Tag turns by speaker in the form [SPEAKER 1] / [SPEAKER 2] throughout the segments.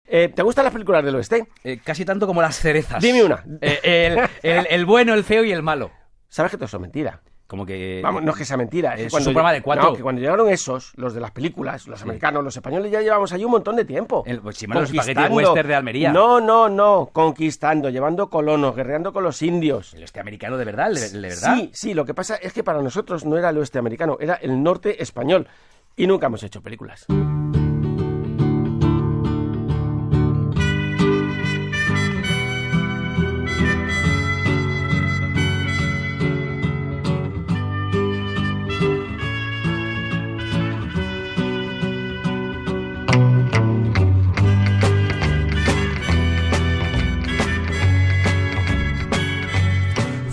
[SPEAKER 1] ¿Te gustan las películas del oeste?
[SPEAKER 2] Casi tanto como las cerezas.
[SPEAKER 1] Dime una.
[SPEAKER 2] El bueno, el feo y el malo.
[SPEAKER 1] ¿Sabes que todo eso es mentira?
[SPEAKER 2] Como que...
[SPEAKER 1] Vamos, no es que sea mentira.
[SPEAKER 2] Es un programa de 4.
[SPEAKER 1] No, que cuando llegaron esos, los de las películas, los americanos, los españoles, ya llevamos ahí un montón de tiempo.
[SPEAKER 2] Pues si los espaguetis western de Almería.
[SPEAKER 1] No. Conquistando, llevando colonos, guerreando con los indios.
[SPEAKER 2] ¿El oeste americano de verdad? ¿De verdad?
[SPEAKER 1] Sí. Lo que pasa es que para nosotros no era el oeste americano, era el norte español. Y nunca hemos hecho películas.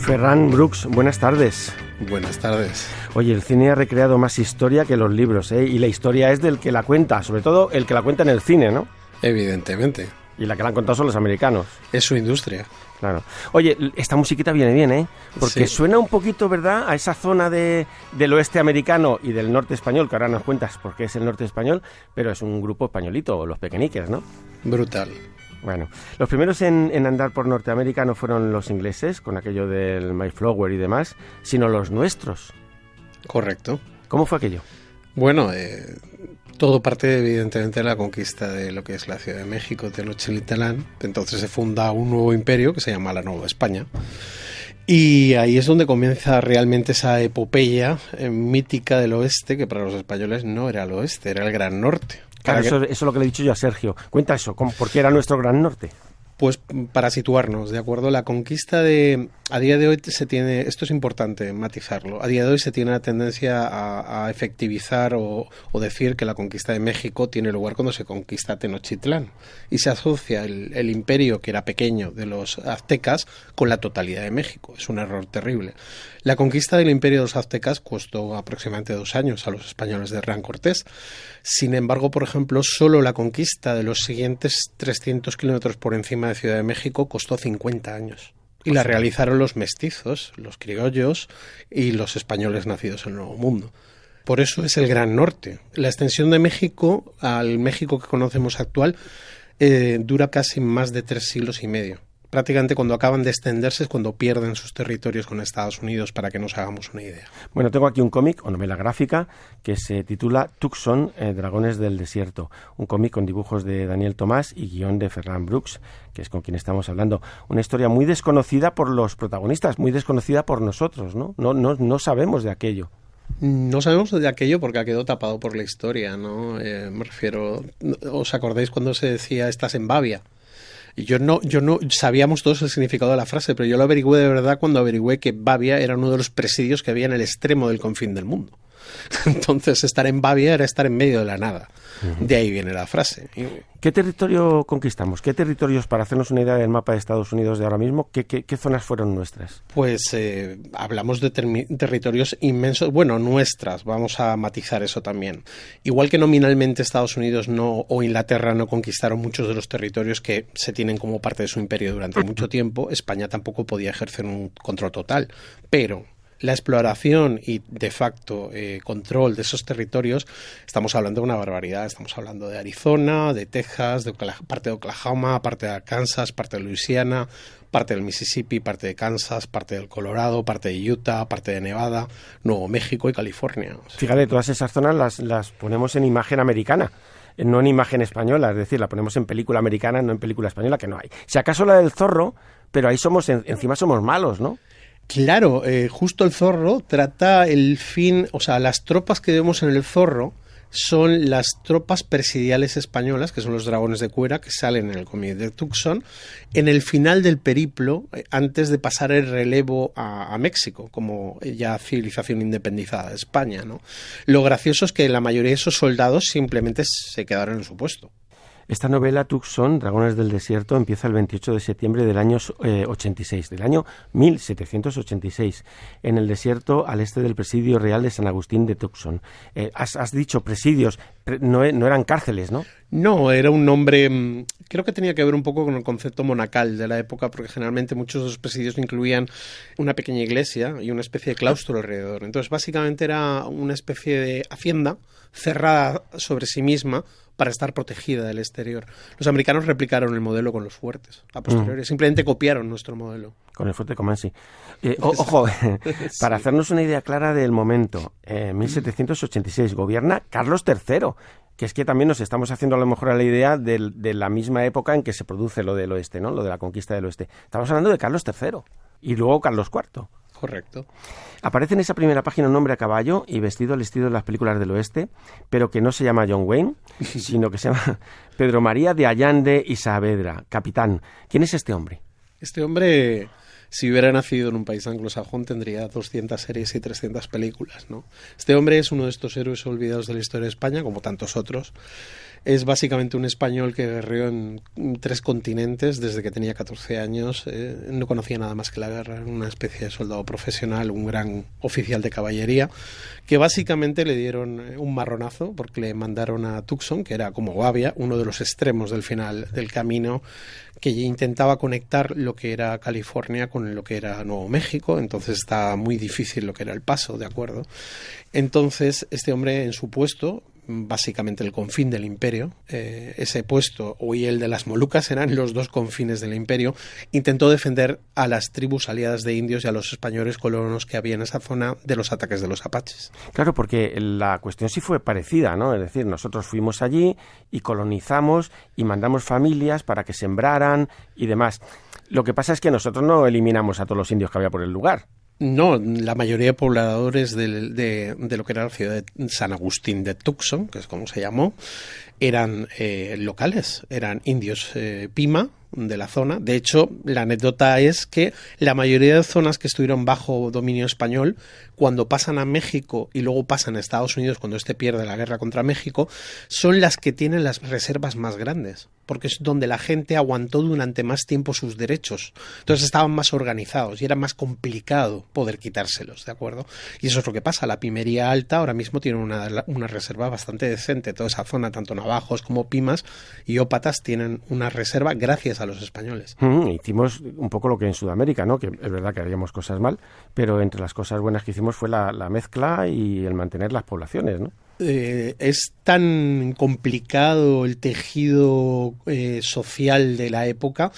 [SPEAKER 1] Ferran Brooks, buenas tardes.
[SPEAKER 3] Buenas tardes.
[SPEAKER 1] Oye, el cine ha recreado más historia que los libros, ¿eh? Y la historia es del que la cuenta, sobre todo el que la cuenta en el cine, ¿no?
[SPEAKER 3] Evidentemente.
[SPEAKER 1] Y la que la han contado son los americanos.
[SPEAKER 3] Es su industria.
[SPEAKER 1] Claro. Oye, esta musiquita viene bien, ¿eh? Porque
[SPEAKER 3] sí.
[SPEAKER 1] Suena un poquito, ¿verdad?, a esa zona del oeste americano y del norte español, que ahora nos cuentas por qué es el norte español, pero es un grupo españolito, los Pequeñiques, ¿no?
[SPEAKER 3] Brutal.
[SPEAKER 1] Bueno, los primeros en andar por Norteamérica no fueron los ingleses, con aquello del Mayflower y demás, sino los nuestros.
[SPEAKER 3] Correcto.
[SPEAKER 1] ¿Cómo fue aquello?
[SPEAKER 3] Bueno, todo parte evidentemente de la conquista de lo que es la Ciudad de México, Tenochtitlán. Entonces se funda un nuevo imperio que se llama la Nueva España. Y ahí es donde comienza realmente esa epopeya mítica del oeste, que para los españoles no era el oeste, era el Gran Norte.
[SPEAKER 1] Claro, eso es lo que le he dicho yo a Sergio. Cuenta eso, ¿por qué era nuestro Gran Norte?
[SPEAKER 3] Pues para situarnos, ¿de acuerdo? La conquista a día de hoy se tiene, esto es importante matizarlo, a día de hoy se tiene la tendencia a efectivizar o decir que la conquista de México tiene lugar cuando se conquista Tenochtitlán y se asocia el imperio, que era pequeño, de los aztecas con la totalidad de México. Es un error terrible. La conquista del imperio de los aztecas costó aproximadamente 2 años a los españoles de Hernán Cortés. Sin embargo, por ejemplo, solo la conquista de los siguientes 300 kilómetros por encima de Ciudad de México costó 50 años. Y la realizaron los mestizos, los criollos y los españoles nacidos en el Nuevo Mundo. Por eso es el Gran Norte. La extensión de México al México que conocemos actual dura casi más de 3 siglos y medio. Prácticamente cuando acaban de extenderse es cuando pierden sus territorios con Estados Unidos, para que nos hagamos una idea.
[SPEAKER 1] Bueno, tengo aquí un cómic o novela gráfica que se titula Tucson, Dragones del Desierto. Un cómic con dibujos de Daniel Tomás y guión de Ferran Brooks, que es con quien estamos hablando. Una historia muy desconocida por los protagonistas, muy desconocida por nosotros, ¿no? No sabemos de aquello.
[SPEAKER 3] No sabemos de aquello porque ha quedado tapado por la historia, ¿no? Me refiero... ¿Os acordáis cuando se decía estás en Babia? Y yo no sabíamos todos el significado de la frase, pero yo lo averigüé de verdad cuando averigüé que Babia era uno de los presidios que había en el extremo del confín del mundo. Entonces, estar en Babia era estar en medio de la nada. De ahí viene la frase.
[SPEAKER 1] ¿Qué territorio conquistamos? ¿Qué territorios, para hacernos una idea del mapa de Estados Unidos de ahora mismo, qué zonas fueron nuestras?
[SPEAKER 3] Pues hablamos de territorios inmensos, bueno, nuestras, vamos a matizar eso también. Igual que nominalmente Estados Unidos o Inglaterra no conquistaron muchos de los territorios que se tienen como parte de su imperio durante mucho tiempo, España tampoco podía ejercer un control total, pero... la exploración y, de facto, control de esos territorios, estamos hablando de una barbaridad. Estamos hablando de Arizona, de Texas, de parte de Oklahoma, parte de Arkansas, parte de Luisiana, parte del Mississippi, parte de Kansas, parte del Colorado, parte de Utah, parte de Nevada, Nuevo México y California. O sea,
[SPEAKER 1] fíjate, todas esas zonas las ponemos en imagen americana, no en imagen española, es decir, la ponemos en película americana, no en película española, que no hay. Si acaso la del zorro, pero ahí encima somos malos, ¿no?
[SPEAKER 3] Claro, justo el zorro trata el fin, o sea, las tropas que vemos en el zorro son las tropas presidiales españolas, que son los dragones de cuera, que salen en el cómic de Tucson, en el final del periplo, antes de pasar el relevo a México, como ya civilización independizada de España, ¿no? Lo gracioso es que la mayoría de esos soldados simplemente se quedaron en su puesto.
[SPEAKER 1] Esta novela, Tucson, Dragones del Desierto, empieza el 28 de septiembre del año 86, del año 1786, en el desierto al este del presidio real de San Agustín de Tucson. Has dicho presidios, no eran cárceles, ¿no?
[SPEAKER 3] No, era un nombre, creo que tenía que ver un poco con el concepto monacal de la época, porque generalmente muchos de los presidios incluían una pequeña iglesia y una especie de claustro alrededor. Entonces, básicamente era una especie de hacienda cerrada sobre sí misma para estar protegida del exterior. Los americanos replicaron el modelo con los fuertes, a posteriori, simplemente copiaron nuestro modelo.
[SPEAKER 1] Con el fuerte Comanche. Ojo, para hacernos una idea clara del momento, en 1786 gobierna Carlos III, que es que también nos estamos haciendo a lo mejor a la idea de la misma época en que se produce lo del oeste, ¿no? Lo de la conquista del oeste. Estamos hablando de Carlos III y luego Carlos IV.
[SPEAKER 3] Correcto.
[SPEAKER 1] Aparece en esa primera página un hombre a caballo y vestido al estilo de las películas del oeste, pero que no se llama John Wayne, sino que se llama Pedro María de Allande y Saavedra, capitán. ¿Quién es este hombre?
[SPEAKER 3] Este hombre, si hubiera nacido en un país anglosajón, tendría 200 series y 300 películas, ¿no? Este hombre es uno de estos héroes olvidados de la historia de España, como tantos otros. Es básicamente un español que guerreó en 3 continentes desde que tenía 14 años. No conocía nada más que la guerra, era una especie de soldado profesional, un gran oficial de caballería, que básicamente le dieron un marronazo porque le mandaron a Tucson, que era como Guavia, uno de los extremos del final del camino, que intentaba conectar lo que era California con lo que era Nuevo México. Entonces está muy difícil lo que era el paso, ¿de acuerdo? Entonces este hombre en su puesto, básicamente el confín del imperio, ese puesto y el de las Molucas eran los 2 confines del imperio, intentó defender a las tribus aliadas de indios y a los españoles colonos que había en esa zona de los ataques de los apaches.
[SPEAKER 1] Claro, porque la cuestión sí fue parecida, ¿no? Es decir, nosotros fuimos allí y colonizamos y mandamos familias para que sembraran y demás. Lo que pasa es que nosotros no eliminamos a todos los indios que había por el lugar.
[SPEAKER 3] No, la mayoría de pobladores de lo que era la ciudad de San Agustín de Tucson, que es como se llamó, eran locales, eran indios Pima de la zona. De hecho, la anécdota es que la mayoría de zonas que estuvieron bajo dominio español, cuando pasan a México y luego pasan a Estados Unidos, cuando este pierde la guerra contra México, son las que tienen las reservas más grandes, porque es donde la gente aguantó durante más tiempo sus derechos. Entonces estaban más organizados y era más complicado poder quitárselos, ¿de acuerdo? Y eso es lo que pasa. La Pimería Alta ahora mismo tiene una reserva bastante decente. Toda esa zona, tanto navajos como pimas y ópatas, tienen una reserva gracias a los españoles.
[SPEAKER 1] Hicimos un poco lo que en Sudamérica, ¿no? Que es verdad que haríamos cosas mal, pero entre las cosas buenas que hicimos fue la mezcla y el mantener las poblaciones, ¿no?
[SPEAKER 3] Es tan complicado el tejido social de la época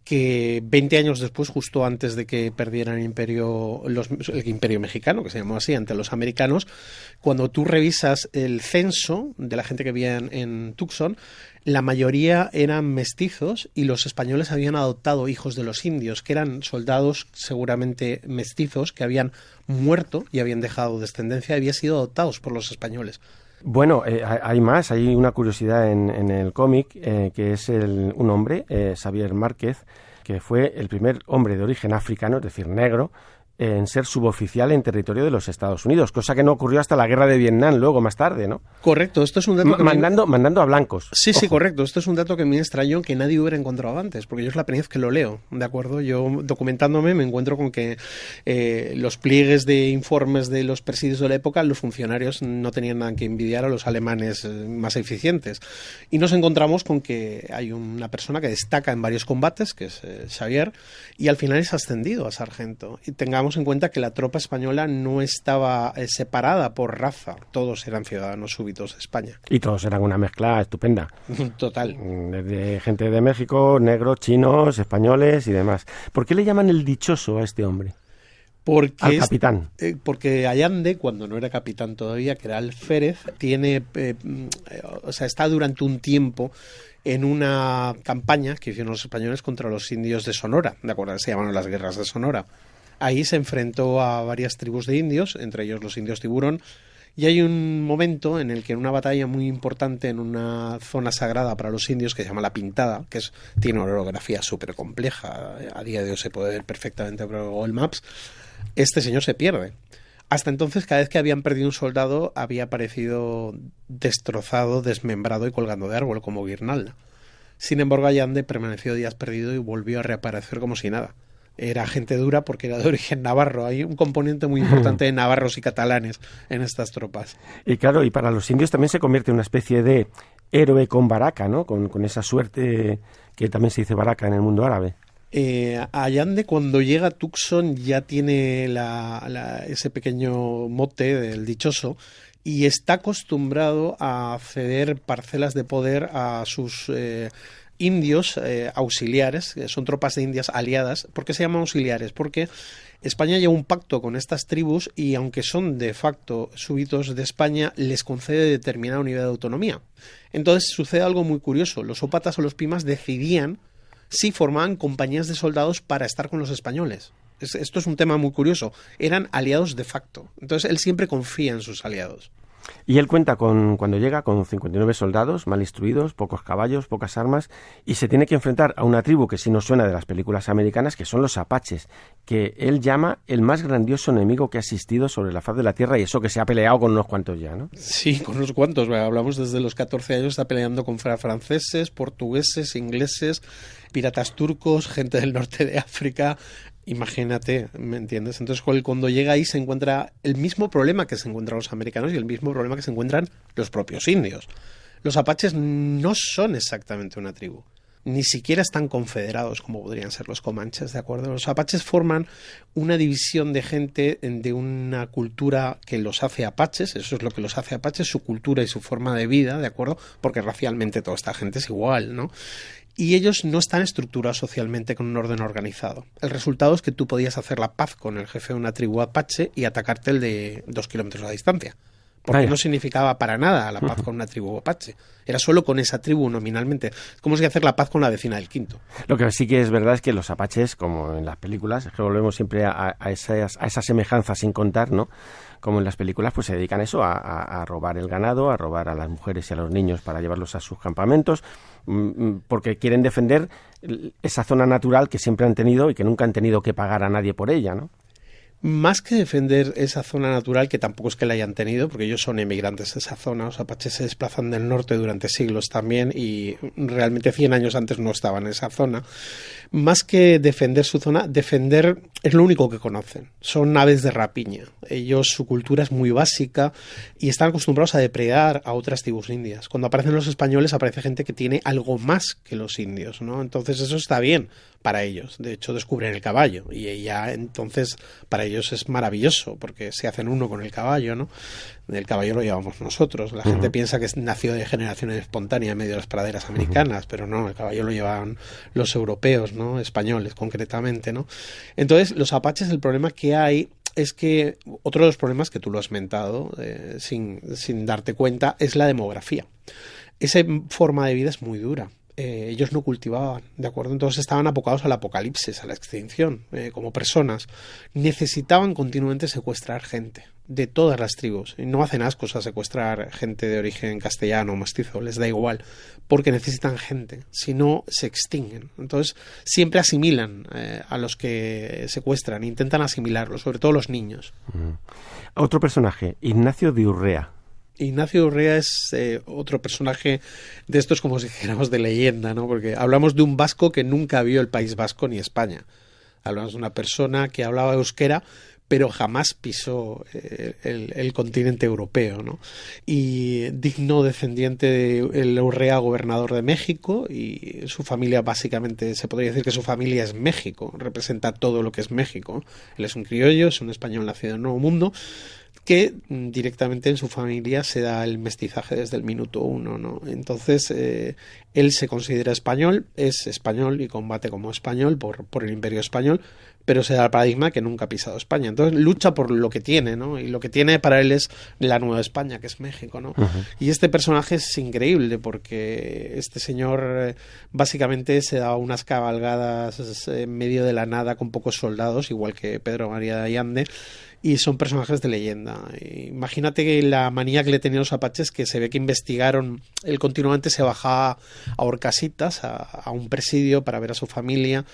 [SPEAKER 3] que 20 años después, justo antes de que perdieran el imperio mexicano, que se llamó así, ante los americanos, cuando tú revisas el censo de la gente que vivía en Tucson, la mayoría eran mestizos y los españoles habían adoptado hijos de los indios, que eran soldados seguramente mestizos que habían muerto y habían dejado descendencia y habían sido adoptados por los españoles.
[SPEAKER 1] Bueno, hay más, hay una curiosidad en el cómic, que es un hombre, Xavier Márquez, que fue el primer hombre de origen africano, es decir, negro, en ser suboficial en territorio de los Estados Unidos, cosa que no ocurrió hasta la guerra de Vietnam, luego más tarde, ¿no?
[SPEAKER 3] Correcto, esto es un dato
[SPEAKER 1] mandando a blancos.
[SPEAKER 3] Sí, correcto, esto es un dato que me extrañó, que nadie hubiera encontrado antes, porque yo es la primera vez que lo leo, ¿de acuerdo? Yo, documentándome, me encuentro con que los pliegues de informes de los presidios de la época, los funcionarios no tenían nada que envidiar a los alemanes más eficientes. Y nos encontramos con que hay una persona que destaca en varios combates, que es Xavier, y al final es ascendido a sargento. Y tengamos en cuenta que la tropa española no estaba separada por raza, todos eran ciudadanos súbitos de España.
[SPEAKER 1] Y todos eran una mezcla estupenda.
[SPEAKER 3] Total.
[SPEAKER 1] Desde gente de México, negros, chinos, españoles y demás. ¿Por qué le llaman el dichoso a este hombre? Al capitán.
[SPEAKER 3] Porque Allande, cuando no era capitán todavía, que era alférez, está durante un tiempo en una campaña que hicieron los españoles contra los indios de Sonora, ¿de acuerdo? Se llamaron las guerras de Sonora. Ahí se enfrentó a varias tribus de indios, entre ellos los indios tiburón, y hay un momento en el que en una batalla muy importante en una zona sagrada para los indios que se llama La Pintada, que tiene una orografía súper compleja, a día de hoy se puede ver perfectamente por Google Maps, este señor se pierde. Hasta entonces, cada vez que habían perdido un soldado, había aparecido destrozado, desmembrado y colgando de árbol como guirnalda. Sin embargo, Allande permaneció días perdido y volvió a reaparecer como si nada. Era gente dura porque era de origen navarro. Hay un componente muy importante de navarros y catalanes en estas tropas. Y
[SPEAKER 1] claro, y para los indios también se convierte en una especie de héroe con baraca, ¿no? Con esa suerte que también se dice baraca en el mundo árabe.
[SPEAKER 3] Allande, cuando llega a Tucson, ya tiene ese pequeño mote del dichoso, y está acostumbrado a ceder parcelas de poder a sus indios auxiliares, que son tropas de indias aliadas. ¿Por qué se llaman auxiliares? Porque España lleva un pacto con estas tribus y aunque son de facto súbditos de España, les concede determinado nivel de autonomía. Entonces sucede algo muy curioso. Los ópatas o los pimas decidían si formaban compañías de soldados para estar con los españoles. Esto es un tema muy curioso. Eran aliados de facto. Entonces él siempre confía en sus aliados.
[SPEAKER 1] Y él cuenta cuando llega con 59 soldados, mal instruidos, pocos caballos, pocas armas, y se tiene que enfrentar a una tribu que sí nos suena de las películas americanas, que son los apaches, que él llama el más grandioso enemigo que ha existido sobre la faz de la tierra, y eso que se ha peleado con unos cuantos ya, ¿no?
[SPEAKER 3] Sí, con unos cuantos. Hablamos desde los 14 años, está peleando con franceses, portugueses, ingleses, piratas turcos, gente del norte de África. Imagínate, ¿me entiendes? Entonces cuando llega ahí se encuentra el mismo problema que se encuentran los americanos y el mismo problema que se encuentran los propios indios. Los apaches no son exactamente una tribu, ni siquiera están confederados como podrían ser los comanches, ¿de acuerdo? Los apaches forman una división de gente de una cultura que los hace apaches, eso es lo que los hace apaches, su cultura y su forma de vida, ¿de acuerdo? Porque racialmente toda esta gente es igual, ¿no? Y ellos no están estructurados socialmente con un orden organizado. El resultado es que tú podías hacer la paz con el jefe de una tribu apache y atacarte el de 2 kilómetros a distancia. Porque no significaba para nada la paz con una tribu apache. Era solo con esa tribu nominalmente. Es como si hacer la paz con la vecina del quinto.
[SPEAKER 1] Lo que sí que es verdad es que los apaches, como en las películas, es que volvemos siempre a esas semejanzas sin contar, ¿no? Como en las películas, pues se dedican a eso, a robar el ganado, a robar a las mujeres y a los niños para llevarlos a sus campamentos, porque quieren defender esa zona natural que siempre han tenido y que nunca han tenido que pagar a nadie por ella, ¿no?
[SPEAKER 3] Más que defender esa zona natural, que tampoco es que la hayan tenido, porque ellos son emigrantes de esa zona, los apaches se desplazan del norte durante siglos también y realmente 100 años antes no estaban en esa zona. Más que defender su zona, defender es lo único que conocen. Son aves de rapiña. Ellos, su cultura es muy básica y están acostumbrados a depredar a otras tribus indias. Cuando aparecen los españoles aparece gente que tiene algo más que los indios, ¿no? Entonces eso está bien para ellos. De hecho descubren el caballo y ya entonces para ellos es maravilloso porque se hacen uno con el caballo, ¿no? El caballo lo llevamos nosotros. La gente piensa que nació de generación espontánea en medio de las praderas americanas, pero no, el caballo lo llevaban los europeos, ¿no? Españoles concretamente, ¿no? Entonces los apaches, el problema que hay es que otro de los problemas que tú lo has mentado sin darte cuenta es la demografía. Esa forma de vida es muy dura. Ellos no cultivaban, ¿de acuerdo? Entonces estaban abocados al apocalipsis, a la extinción, como personas. Necesitaban continuamente secuestrar gente de todas las tribus. Y no hacen ascos a secuestrar gente de origen castellano o mestizo, les da igual, porque necesitan gente, si no se extinguen. Entonces siempre asimilan a los que secuestran, intentan asimilarlos, sobre todo los niños.
[SPEAKER 1] Otro personaje, Ignacio de Urrea.
[SPEAKER 3] Ignacio Urrea es otro personaje de estos, como si dijéramos, de leyenda, ¿no? Porque hablamos de un vasco que nunca vio el País Vasco ni España. Hablamos de una persona que hablaba euskera, pero jamás pisó el continente europeo, ¿no? Y digno descendiente del Urrea, gobernador de México, y su familia, básicamente, se podría decir que su familia es México, representa todo lo que es México. Él es un criollo, es un español nacido en el Nuevo Mundo, que directamente en su familia se da el mestizaje desde el minuto 1, ¿no? Entonces él se considera español, es español y combate como español por el Imperio Español, pero se da el paradigma que nunca ha pisado España. Entonces lucha por lo que tiene, ¿no? Y lo que tiene para él es la Nueva España, que es México, ¿no? Y este personaje es increíble porque este señor básicamente se da unas cabalgadas en medio de la nada con pocos soldados, igual que Pedro María de Allende, y son personajes de leyenda. Imagínate que la manía que le tenían los apaches, que se ve que investigaron, él continuamente se bajaba a Horcasitas, a un presidio para ver a su familia,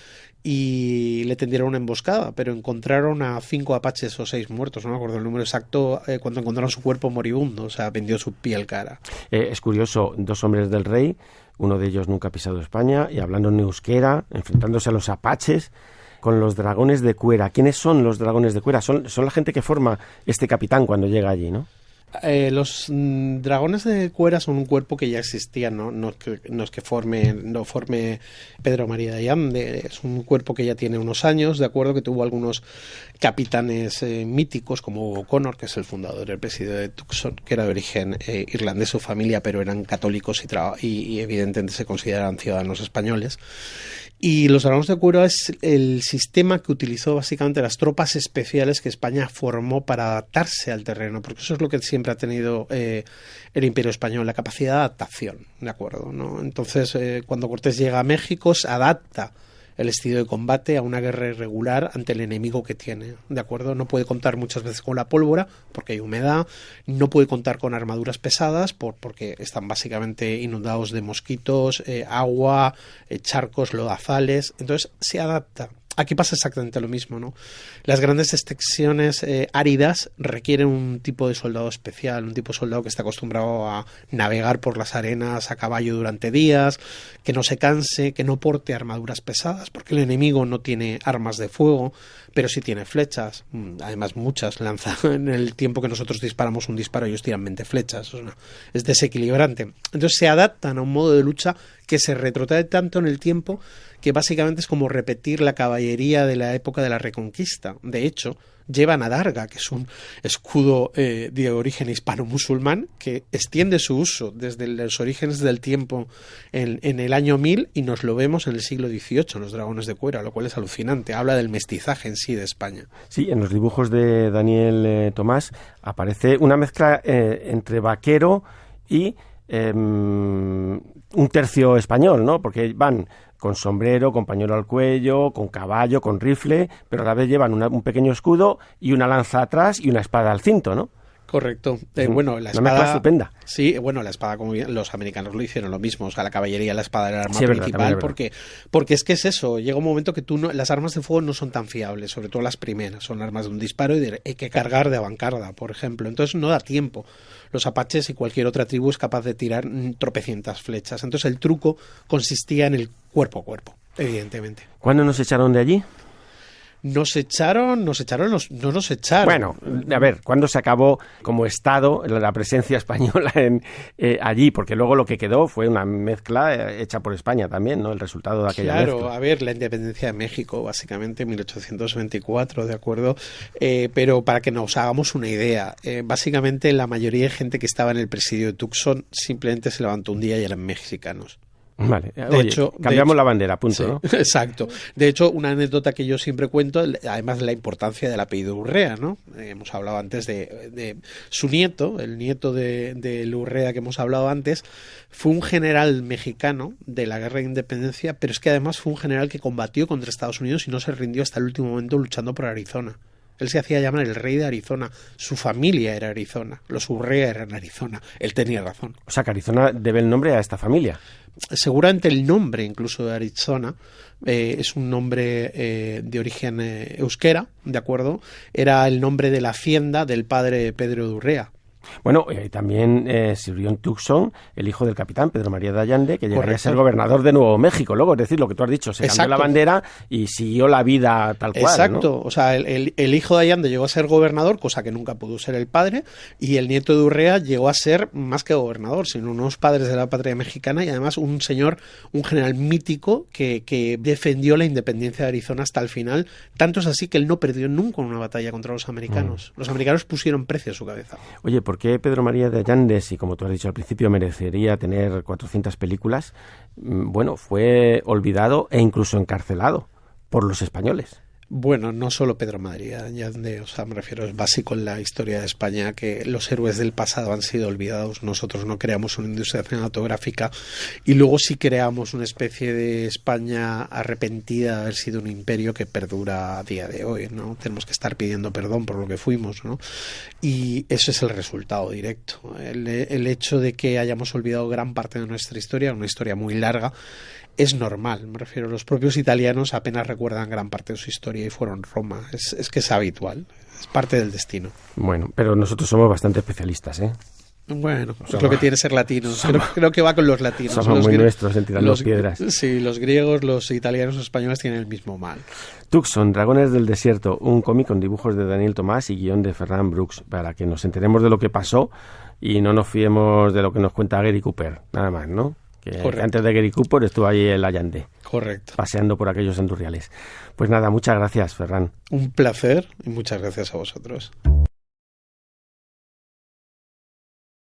[SPEAKER 3] y le tendieron una emboscada, pero encontraron a 5 apaches o 6 muertos, no me acuerdo el número exacto, cuando encontraron su cuerpo moribundo, o sea, vendió su piel cara.
[SPEAKER 1] Es curioso, 2 hombres del rey, uno de ellos nunca ha pisado España, y hablando en euskera, enfrentándose a los apaches, con los dragones de cuera. ¿Quiénes son los dragones de cuera? Son la gente que forma este capitán cuando llega allí, ¿no?
[SPEAKER 3] Los dragones de Cuera son un cuerpo que ya existía, no es que forme Pedro María de Allande, es un cuerpo que ya tiene unos años, de acuerdo, que tuvo algunos capitanes míticos como Hugo Connor, que es el fundador, el presidente de Tucson, que era de origen irlandés su familia, pero eran católicos y evidentemente se consideraban ciudadanos españoles. Y los dragones de cuero es el sistema que utilizó básicamente las tropas especiales que España formó para adaptarse al terreno, porque eso es lo que siempre ha tenido el Imperio Español, la capacidad de adaptación, ¿de acuerdo? ¿No? Entonces, cuando Cortés llega a México, se adapta el estilo de combate a una guerra irregular ante el enemigo que tiene, ¿de acuerdo? No puede contar muchas veces con la pólvora porque hay humedad, no puede contar con armaduras pesadas porque están básicamente inundados de mosquitos, agua, charcos, lodazales, entonces se adapta. Aquí pasa exactamente lo mismo, ¿no? Las grandes extensiones áridas requieren un tipo de soldado especial, un tipo de soldado que está acostumbrado a navegar por las arenas a caballo durante días, que no se canse, que no porte armaduras pesadas, porque el enemigo no tiene armas de fuego, pero sí tiene flechas, además muchas, lanza en el tiempo que nosotros disparamos un disparo, ellos tiran 20 flechas, es desequilibrante. Entonces se adaptan a un modo de lucha que se retrotrae tanto en el tiempo que básicamente es como repetir la caballería de la época de la Reconquista. De hecho, llevan adarga, que es un escudo de origen hispano-musulmán que extiende su uso desde los orígenes del tiempo en el año 1000 y nos lo vemos en el siglo XVIII, en los dragones de Cuera, lo cual es alucinante. Habla del mestizaje en sí de España.
[SPEAKER 1] Sí, en los dibujos de Daniel Tomás aparece una mezcla entre vaquero y un tercio español, ¿no? Porque van con sombrero, con pañuelo al cuello, con caballo, con rifle, pero a la vez llevan un pequeño escudo y una lanza atrás y una espada al cinto, ¿no?
[SPEAKER 3] Correcto. Bueno, la
[SPEAKER 1] espada... Una estupenda.
[SPEAKER 3] Sí, bueno, la espada, como los americanos lo hicieron lo mismo. O sea, la caballería, la espada era el arma principal. Porque es que es eso. Llega un momento que las armas de fuego no son tan fiables, sobre todo las primeras. Son armas de un disparo y hay que cargar de avancarda, por ejemplo. Entonces no da tiempo. Los apaches y cualquier otra tribu es capaz de tirar tropecientas flechas. Entonces el truco consistía en el cuerpo a cuerpo, evidentemente.
[SPEAKER 1] ¿Cuándo nos echaron de allí?
[SPEAKER 3] No nos echaron.
[SPEAKER 1] Bueno, a ver, ¿cuándo se acabó como Estado la presencia española allí? Porque luego lo que quedó fue una mezcla hecha por España también, ¿no? El resultado de aquella mezcla.
[SPEAKER 3] Claro, a ver, la independencia de México, básicamente, en 1824, ¿de acuerdo? Pero para que nos hagamos una idea, básicamente la mayoría de gente que estaba en el presidio de Tucson simplemente se levantó un día y eran mexicanos.
[SPEAKER 1] Vale, cambiamos la bandera, punto, sí, ¿no?
[SPEAKER 3] Exacto. De hecho, una anécdota que yo siempre cuento, además de la importancia del apellido Urrea, ¿no? Hemos hablado antes de su nieto, el nieto de Urrea que hemos hablado antes, fue un general mexicano de la Guerra de Independencia, pero es que además fue un general que combatió contra Estados Unidos y no se rindió hasta el último momento luchando por Arizona. Él se hacía llamar el rey de Arizona. Su familia era Arizona. Los Urrea eran Arizona. Él tenía razón.
[SPEAKER 1] O sea, que Arizona debe el nombre a esta familia.
[SPEAKER 3] Seguramente el nombre incluso de Arizona es un nombre de origen euskera, ¿de acuerdo? Era el nombre de la hacienda del padre de Pedro de Urrea.
[SPEAKER 1] Bueno, también sirvió en Tucson el hijo del capitán Pedro María de Allande, que llegaría a ser gobernador de Nuevo México. Luego, es decir, lo que tú has dicho, se cambió la bandera y siguió la vida tal cual.
[SPEAKER 3] Exacto,
[SPEAKER 1] ¿no?
[SPEAKER 3] O sea, el hijo de Allande llegó a ser gobernador, cosa que nunca pudo ser el padre, y el nieto de Urrea llegó a ser más que gobernador, sino unos padres de la patria mexicana y además un general mítico que defendió la independencia de Arizona hasta el final. Tanto es así que él no perdió nunca una batalla contra los americanos. Los americanos pusieron precio a su cabeza.
[SPEAKER 1] Oye, ¿por qué Pedro María de Allande, si como tú has dicho al principio merecería tener 400 películas, bueno, fue olvidado e incluso encarcelado por los españoles?
[SPEAKER 3] Bueno, no solo Pedro María de Allande, o sea, me refiero, es básico en la historia de España que los héroes del pasado han sido olvidados. Nosotros no creamos una industria cinematográfica y luego sí creamos una especie de España arrepentida de haber sido un imperio que perdura a día de hoy, ¿no? Tenemos que estar pidiendo perdón por lo que fuimos, ¿no? Y eso es el resultado directo. El hecho de que hayamos olvidado gran parte de nuestra historia, una historia muy larga, es normal, me refiero, los propios italianos apenas recuerdan gran parte de su historia y fueron Roma, es que es habitual, es parte del destino.
[SPEAKER 1] Bueno, pero nosotros somos bastante especialistas, ¿eh?
[SPEAKER 3] Bueno, es lo que tiene ser latino. Creo que va con los latinos.
[SPEAKER 1] Somos muy nuestros en tirando piedras.
[SPEAKER 3] Sí, los griegos, los italianos, los españoles tienen el mismo mal.
[SPEAKER 1] Tucson, Dragones del Desierto, un cómic con dibujos de Daniel Tomás y guión de Ferran Brooks, para que nos enteremos de lo que pasó y no nos fiemos de lo que nos cuenta Gary Cooper, nada más, ¿no? Que antes de Gary Cooper estuvo ahí el Allende.
[SPEAKER 3] Correcto.
[SPEAKER 1] Paseando por aquellos andurriales. Pues nada, muchas gracias, Ferran.
[SPEAKER 3] Un placer y muchas gracias a vosotros.